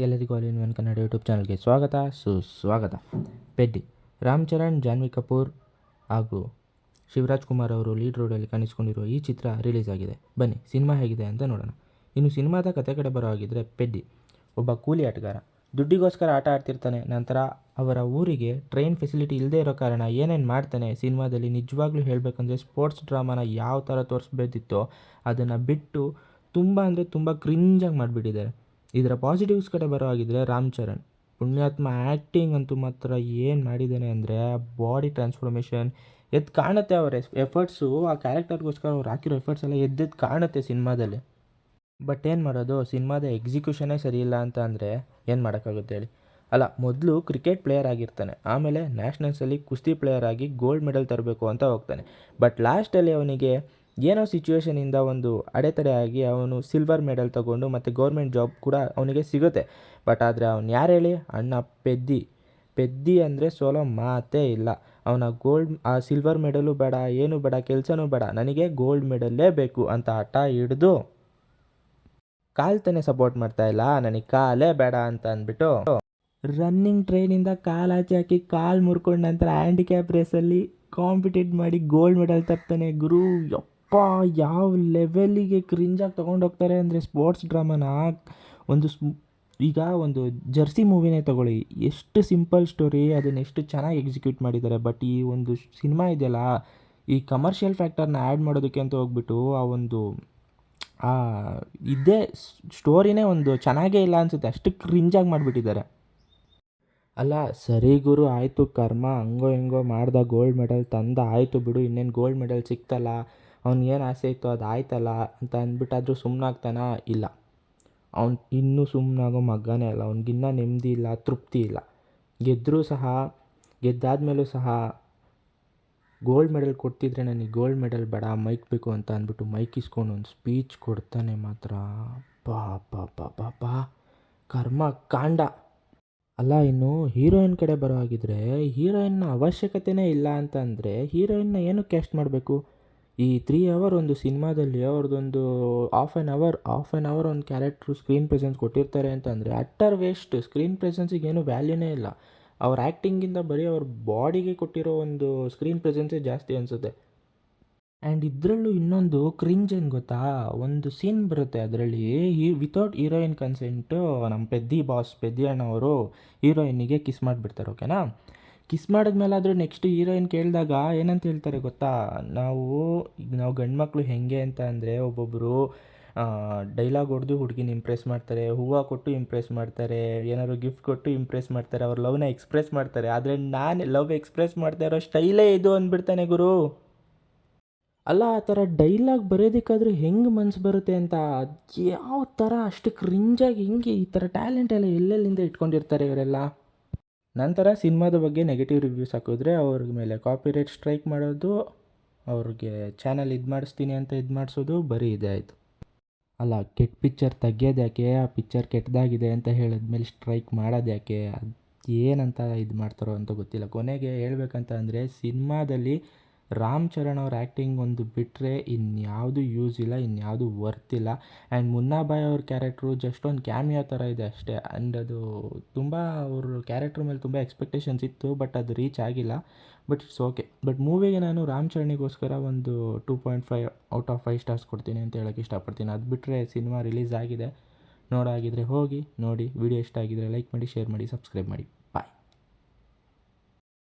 ಎಲ್ಲರಿಗೂ all in one Kannada YouTube ಚಾನಲ್ಗೆ ಸ್ವಾಗತ ಸುಸ್ವಾಗತ. ಪೆದ್ದಿ ರಾಮ್ ಚರಣ್, ಜಾನ್ವಿ ಕಪೂರ್ ಹಾಗೂ ಶಿವರಾಜ್ ಕುಮಾರ್ ಅವರು ಲೀಡ್ ರೋಡಲ್ಲಿ ಕಾಣಿಸ್ಕೊಂಡಿರುವ ಈ ಚಿತ್ರ ರಿಲೀಸ್ ಆಗಿದೆ. ಬನ್ನಿ ಸಿನಿಮಾ ಹೇಗಿದೆ ಅಂತ ನೋಡೋಣ. ಇನ್ನು ಸಿನಿಮಾದ ಕತೆ ಕಡೆ ಬರೋ ಹಾಗಿದ್ರೆ, ಪೆದ್ದಿ ಒಬ್ಬ ಕೂಲಿ ಆಟಗಾರ ದುಡ್ಡಿಗೋಸ್ಕರ ಆಟ ಆಡ್ತಿರ್ತಾನೆ. ನಂತರ ಅವರ ಊರಿಗೆ ಟ್ರೈನ್ ಫೆಸಿಲಿಟಿ ಇಲ್ಲದೆ ಇರೋ ಕಾರಣ ಏನೇನು ಮಾಡ್ತಾನೆ. ಸಿನಿಮಾದಲ್ಲಿ ನಿಜವಾಗ್ಲೂ ಹೇಳಬೇಕಂದ್ರೆ ಸ್ಪೋರ್ಟ್ಸ್ ಡ್ರಾಮಾನ ಯಾವ ಥರ ತೋರಿಸ್ಬೇಕಿತ್ತೋ ಅದನ್ನು ಬಿಟ್ಟು ತುಂಬ ಅಂದರೆ ತುಂಬ ಕ್ರಿಂಜಾಗಿ ಮಾಡಿಬಿಟ್ಟಿದ್ದಾರೆ. ಇದರ ಪಾಸಿಟಿವ್ಸ್ ಕಡೆ ಬರೋ ಹಾಗಿದ್ರೆ, ರಾಮ್ ಚರಣ್ ಪುಣ್ಯಾತ್ಮ ಆ್ಯಕ್ಟಿಂಗ್ ಅಂತೂ ಮಾತ್ರ ಏನು ಮಾಡಿದ್ದಾನೆ ಅಂದರೆ, ಬಾಡಿ ಟ್ರಾನ್ಸ್ಫಾರ್ಮೇಷನ್ ಎದ್ದು ಕಾಣುತ್ತೆ. ಅವರ ಎಫರ್ಟ್ಸು ಆ ಕ್ಯಾರೆಕ್ಟರ್ಗೋಸ್ಕರ ಅವ್ರು ಹಾಕಿರೋ ಎಫರ್ಟ್ಸ್ ಎಲ್ಲ ಎದ್ದೆದ್ದು ಕಾಣುತ್ತೆ ಸಿನಿಮಾದಲ್ಲಿ. ಬಟ್ ಏನು ಮಾಡೋದು, ಸಿನಿಮಾದ ಎಕ್ಸಿಕ್ಯೂಷನೇ ಸರಿ ಇಲ್ಲ ಅಂತ ಅಂದರೆ ಏನು ಮಾಡೋಕ್ಕಾಗುತ್ತೆ ಹೇಳಿ. ಅಲ್ಲ, ಮೊದಲು ಕ್ರಿಕೆಟ್ ಪ್ಲೇಯರ್ ಆಗಿರ್ತಾನೆ, ಆಮೇಲೆ ನ್ಯಾಷನಲ್ಸಲ್ಲಿ ಕುಸ್ತಿ ಪ್ಲೇಯರ್ ಆಗಿ ಗೋಲ್ಡ್ ಮೆಡಲ್ ತರಬೇಕು ಅಂತ ಹೋಗ್ತಾನೆ. ಬಟ್ ಲಾಸ್ಟಲ್ಲಿ ಅವನಿಗೆ ಏನೋ ಸಿಚುವೇಷನಿಂದ ಒಂದು ಅಡೆತಡೆ ಆಗಿ ಅವನು ಸಿಲ್ವರ್ ಮೆಡಲ್ ತಗೊಂಡು ಮತ್ತು ಗೌರ್ಮೆಂಟ್ ಜಾಬ್ ಕೂಡ ಅವನಿಗೆ ಸಿಗುತ್ತೆ. ಬಟ್ ಆದರೆ ಅವನು ಯಾರು ಹೇಳಿ, ಅಣ್ಣ ಪೆದ್ದಿ ಅಂದರೆ ಸೋಲೋ ಮಾತೇ ಇಲ್ಲ. ಅವನ ಆ ಸಿಲ್ವರ್ ಮೆಡಲು ಬೇಡ, ಏನು ಬೇಡ, ಕೆಲಸನೂ ಬೇಡ, ನನಗೆ ಗೋಲ್ಡ್ ಮೆಡಲ್ಲೇ ಬೇಕು ಅಂತ ಹಠ ಹಿಡಿದು ಕಾಲು ತಾನೇ ಸಪೋರ್ಟ್ ಮಾಡ್ತಾ ಇಲ್ಲ, ನನಗೆ ಕಾಲೇ ಬೇಡ ಅಂತ ಅಂದ್ಬಿಟ್ಟು ರನ್ನಿಂಗ್ ಟ್ರೈನಿಂದ ಕಾಲು ಆಚೆ ಹಾಕಿ ಕಾಲು ಮುರ್ಕೊಂಡು ನಂತರ ಹ್ಯಾಂಡಿಕ್ಯಾಪ್ ರೇಸಲ್ಲಿ ಕಾಂಪಿಟೇಟ್ ಮಾಡಿ ಗೋಲ್ಡ್ ಮೆಡಲ್ ತರ್ತಾನೆ. ಗುರು ಯಪ್ಪ, ಯಾವ ಲೆವೆಲ್ಲಿಗೆ ಕ್ರಿಂಜಾಗಿ ತೊಗೊಂಡೋಗ್ತಾರೆ ಅಂದರೆ ಸ್ಪೋರ್ಟ್ಸ್ ಡ್ರಾಮಾನ. ಈಗ ಒಂದು ಜರ್ಸಿ ಮೂವಿನೇ ತಗೊಳ್ಳಿ, ಎಷ್ಟು ಸಿಂಪಲ್ ಸ್ಟೋರಿ, ಅದನ್ನು ಎಷ್ಟು ಚೆನ್ನಾಗಿ ಎಕ್ಸಿಕ್ಯೂಟ್ ಮಾಡಿದ್ದಾರೆ. ಬಟ್ ಈ ಒಂದು ಸಿನಿಮಾ ಇದೆಯಲ್ಲ, ಈ ಕಮರ್ಷಿಯಲ್ ಫ್ಯಾಕ್ಟರ್ನ ಆ್ಯಡ್ ಮಾಡೋದಕ್ಕೆ ಅಂತ ಹೋಗ್ಬಿಟ್ಟು ಇದೇ ಸ್ಟೋರಿನೇ ಒಂದು ಚೆನ್ನಾಗೇ ಇಲ್ಲ ಅನಿಸುತ್ತೆ, ಅಷ್ಟು ಕ್ರಿಂಜಾಗಿ ಮಾಡಿಬಿಟ್ಟಿದ್ದಾರೆ. ಅಲ್ಲ ಸರಿ ಗುರು, ಆಯಿತು, ಕರ್ಮ ಹಂಗೋ ಹಿಂಗೋ ಮಾಡ್ದ, ಗೋಲ್ಡ್ ಮೆಡಲ್ ತಂದ, ಆಯಿತು ಬಿಡು, ಇನ್ನೇನು ಗೋಲ್ಡ್ ಮೆಡಲ್ ಸಿಕ್ತಲ್ಲ, ಅವ್ನಿಗೇನು ಆಸೆ ಇತ್ತು ಅದು ಆಯ್ತಲ್ಲ ಅಂತ ಅಂದ್ಬಿಟ್ಟಾದರೂ ಸುಮ್ಮನಾಗ್ತಾನ? ಇಲ್ಲ, ಅವ್ನು ಇನ್ನೂ ಸುಮ್ಮನಾಗೋ ಮಗನೇ ಅಲ್ಲ. ಅವ್ನಿಗಿನ್ನೂ ನೆಮ್ಮದಿ ಇಲ್ಲ, ತೃಪ್ತಿ ಇಲ್ಲ. ಗೆದ್ದಾದ್ಮೇಲೂ ಸಹ ಗೋಲ್ಡ್ ಮೆಡಲ್ ಕೊಡ್ತಿದ್ರೆ ನನಗೆ ಗೋಲ್ಡ್ ಮೆಡಲ್ ಬೇಡ, ಮೈಕ್ ಬೇಕು ಅಂತ ಅಂದ್ಬಿಟ್ಟು ಮೈಕ್ ಇಸ್ಕೊಂಡು ಒಂದು ಸ್ಪೀಚ್ ಕೊಡ್ತಾನೆ ಮಾತ್ರ. ಬಾ ಕರ್ಮ ಕಾಂಡ. ಅಲ್ಲ, ಇನ್ನು ಹೀರೋಯಿನ್ ಕಡೆ ಬರೋ ಹಾಗಿದ್ರೆ, ಹೀರೋಯಿನ್ನ ಅವಶ್ಯಕತೆಯೇ ಇಲ್ಲ ಅಂತ ಅಂದರೆ ಹೀರೋಯಿನ್ನ ಏನಕ್ಕೆ ಕ್ಯಾಸ್ಟ್ ಮಾಡಬೇಕು? ಈ 3 ಅವರ್ ಒಂದು ಸಿನಿಮಾದಲ್ಲಿ ಅವ್ರದ್ದೊಂದು ಹಾಫ್ ಆ್ಯನ್ ಅವರ್ ಒಂದು ಕ್ಯಾರೆಕ್ಟ್ರು ಸ್ಕ್ರೀನ್ ಪ್ರೆಸೆನ್ಸ್ ಕೊಟ್ಟಿರ್ತಾರೆ ಅಂತಂದರೆ ಅಟ್ಟರ್ ವೇಸ್ಟ್. ಸ್ಕ್ರೀನ್ ಪ್ರೆಸೆನ್ಸಿಗೆ ಏನೂ ವ್ಯಾಲ್ಯೂನೇ ಇಲ್ಲ. ಅವ್ರ ಆ್ಯಕ್ಟಿಂಗಿಂದ ಬರೀ ಅವ್ರ ಬಾಡಿಗೆ ಕೊಟ್ಟಿರೋ ಒಂದು ಸ್ಕ್ರೀನ್ ಪ್ರೆಸೆನ್ಸೇ ಜಾಸ್ತಿ ಅನಿಸುತ್ತೆ. ಆ್ಯಂಡ್ ಇದರಲ್ಲೂ ಇನ್ನೊಂದು ಕ್ರಿಂಜ್ ಏನು ಗೊತ್ತಾ, ಒಂದು ಸೀನ್ ಬರುತ್ತೆ ಅದರಲ್ಲಿ, ವಿತೌಟ್ ಹೀರೋಯಿನ್ ಕನ್ಸೆಂಟು ನಮ್ಮ ಪೆದ್ದಿ ಅಣ್ಣವರು ಹೀರೋಯಿನ್ನಿಗೆ ಕಿಸ್ ಮಾಡಿಬಿಡ್ತಾರೆ. ಓಕೆನಾ? ಕಿಸ್ ಮಾಡಿದ್ಮೇಲಾದರೂ ನೆಕ್ಸ್ಟ್ ಹೀರೋಯಿನ್ ಕೇಳಿದಾಗ ಏನಂತ ಹೇಳ್ತಾರೆ ಗೊತ್ತಾ, ನಾವು ಗಂಡು ಮಕ್ಕಳು ಹೆಂಗೆ ಅಂತ ಅಂದರೆ, ಒಬ್ಬೊಬ್ಬರು ಡೈಲಾಗ್ ಹೊಡೆದು ಹುಡುಗಿನ ಇಂಪ್ರೆಸ್ ಮಾಡ್ತಾರೆ, ಹೂವು ಕೊಟ್ಟು ಇಂಪ್ರೆಸ್ ಮಾಡ್ತಾರೆ, ಏನಾದ್ರು ಗಿಫ್ಟ್ ಕೊಟ್ಟು ಇಂಪ್ರೆಸ್ ಮಾಡ್ತಾರೆ, ಅವ್ರ ಲವ್ನ ಎಕ್ಸ್ಪ್ರೆಸ್ ಮಾಡ್ತಾರೆ. ಆದರೆ ನಾನು ಲವ್ ಎಕ್ಸ್ಪ್ರೆಸ್ ಮಾಡ್ತಾ ಇರೋ ಸ್ಟೈಲೇ ಇದು ಅಂದ್ಬಿಡ್ತಾನೆ ಗುರು. ಅಲ್ಲ, ಆ ಥರ ಡೈಲಾಗ್ ಬರೆಯೋದಕ್ಕಾದ್ರೂ ಹೆಂಗೆ ಮನಸ್ಸು ಬರುತ್ತೆ ಅಂತ, ಯಾವ ಥರ ಅಷ್ಟು ಕ್ರಿಂಜಾಗಿ ಹಿಂಗೆ ಈ ಥರ ಟ್ಯಾಲೆಂಟ್ ಎಲ್ಲ ಎಲ್ಲೆಲ್ಲಿಂದ ಇಟ್ಕೊಂಡಿರ್ತಾರೆ ಇವರೆಲ್ಲ. ನಂತರ ಸಿನಿಮಾದ ಬಗ್ಗೆ ನೆಗೆಟಿವ್ ರಿವ್ಯೂಸ್ ಹಾಕಿದ್ರೆ ಅವ್ರ ಮೇಲೆ ಕಾಪಿರೈಟ್ ಸ್ಟ್ರೈಕ್ ಮಾಡೋದು, ಅವ್ರಿಗೆ ಚಾನಲ್ ಮಾಡಿಸ್ತೀನಿ ಅಂತ ಮಾಡಿಸೋದು, ಬರೀ ಇದೆ ಆಯಿತು. ಅಲ್ಲ, ಕೆಟ್ಟ ಪಿಕ್ಚರ್ ತೆಗಿಯೋದು ಯಾಕೆ, ಆ ಪಿಕ್ಚರ್ ಕೆಟ್ಟದಾಗಿದೆ ಅಂತ ಹೇಳಿದ್ಮೇಲೆ ಸ್ಟ್ರೈಕ್ ಮಾಡೋದು ಯಾಕೆ, ಅದು ಏನಂತ ಮಾಡ್ತಾರೋ ಅಂತ ಗೊತ್ತಿಲ್ಲ. ಕೊನೆಗೆ ಹೇಳ್ಬೇಕಂತ ಅಂದರೆ, ಸಿನಿಮಾದಲ್ಲಿ ರಾಮ್ ಚರಣ್ ಅವ್ರ ಆ್ಯಕ್ಟಿಂಗ್ ಒಂದು ಬಿಟ್ಟರೆ ಇನ್ಯಾವುದು ಯೂಸ್ ಇಲ್ಲ, ಇನ್ಯಾವುದು ವರ್ತ್ ಇಲ್ಲ. ಆ್ಯಂಡ್ ಮುನ್ನಾಬಾಯ್ ಅವ್ರ ಕ್ಯಾರೆಕ್ಟ್ರು ಜಸ್ಟ್ ಒಂದು ಕ್ಯಾಮಿಯೋ ಥರ ಇದೆ ಅಷ್ಟೇ. ಆ್ಯಂಡ್ ಅದು ತುಂಬ ಅವ್ರ ಕ್ಯಾರೆಕ್ಟ್ರ್ ಮೇಲೆ ತುಂಬ ಎಕ್ಸ್ಪೆಕ್ಟೇಷನ್ಸ್ ಇತ್ತು, ಬಟ್ ಅದು ರೀಚ್ ಆಗಿಲ್ಲ. But it's okay. ಬಟ್ ಮೂವಿಗೆ ನಾನು ರಾಮ್ ಚರಣಿಗೋಸ್ಕರ ಒಂದು 2.5 ಔಟ್ ಆಫ್ 5 ಸ್ಟಾರ್ಸ್ ಕೊಡ್ತೀನಿ ಅಂತ ಹೇಳೋಕ್ಕೆ ಇಷ್ಟಪಡ್ತೀನಿ. ಅದು ಬಿಟ್ಟರೆ ಸಿನಿಮಾ ರಿಲೀಸ್ ಆಗಿದೆ, ನೋಡೋ ಹಾಗಿದ್ರೆ ಹೋಗಿ ನೋಡಿ. ವಿಡಿಯೋ ಇಷ್ಟ ಆಗಿದ್ರೆ ಲೈಕ್ ಮಾಡಿ, ಶೇರ್ ಮಾಡಿ, ಸಬ್ಸ್ಕ್ರೈಬ್ ಮಾಡಿ. ಬಾಯ್.